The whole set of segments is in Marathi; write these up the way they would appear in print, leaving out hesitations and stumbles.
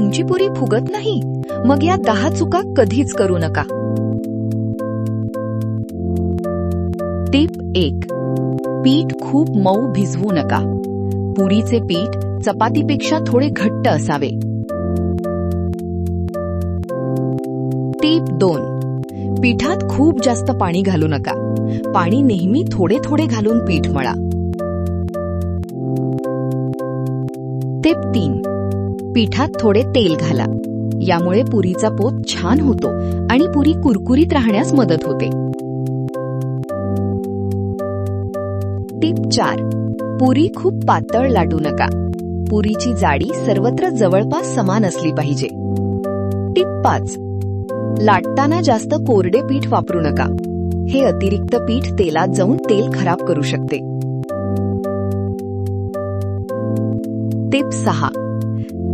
तुमची पुरी फुगत नाही, मग या 10 चुका कधीच करू नका. टिप 1. पीठ खूप मऊ भिजवू नका. पुरीचे पीठ चपातीपेक्षा थोडे घट्ट असावे. टिप 2. पिठात खूप जास्त पाणी घालू नका. पाणी नेहमी थोडे थोडे घालून पीठ मळा. टिप 3. पिठात थोडे तेल घाला. यामुळे पुरीचा पोत छान होतो आणि पुरी कुरकुरीत राहण्यास मदत होते. टिप 4. पुरी खूप पातळ लाटू नका. पुरीची जाडी सर्वत्र जवळपास समान असली पाहिजे. टिप 5. लाटताना जास्त कोरडे पीठ वापरू नका. हे अतिरिक्त पीठ तेलात जाऊन तेल खराब करू शकते. टिप 6.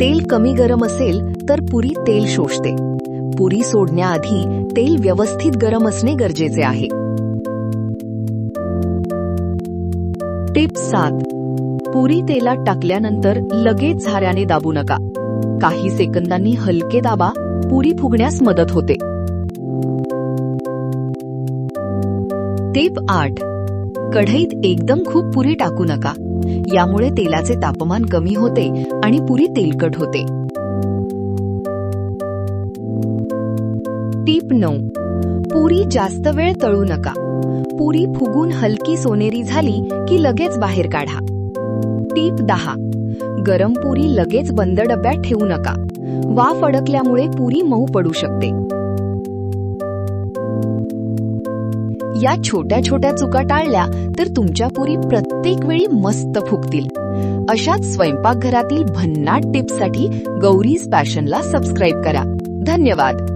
तेल कमी गरम असेल तर पुरी तेल शोषते. पुरी सोडण्याआधी तेल व्यवस्थित गरम असणे गरजेचे आहे. टिप 7. पुरी तेलात टाकल्यानंतर लगेच झाऱ्याने दाबू नका. काही सेकंदांनी हलके दाबा. पुरी फुगण्यास मदत होते. टिप 8. कढईत एकदम खूप पुरी टाकू नका. यामुळे तेलाचे तापमान कमी होते आणि पुरी तेलकट होते. टिप 9. पुरी जास्त वेळ तळू नका. पुरी फुगून हलकी सोनेरी झाली की लगेच बाहेर काढा. टिप 10. गरम पुरी लगेच बंद डब्यात ठेवू नका. वाफ अडकल्यामुळे पुरी मऊ पडू शकते. या छोट्या छोट्या चुका टाळल्या तर तुमच्या पुरी प्रत्येक वेळी मस्त फुगतील. अशाच स्वयंपाकघरातील भन्नाट टिप्ससाठी गौरीज पॅशनला सबस्क्राईब करा. धन्यवाद.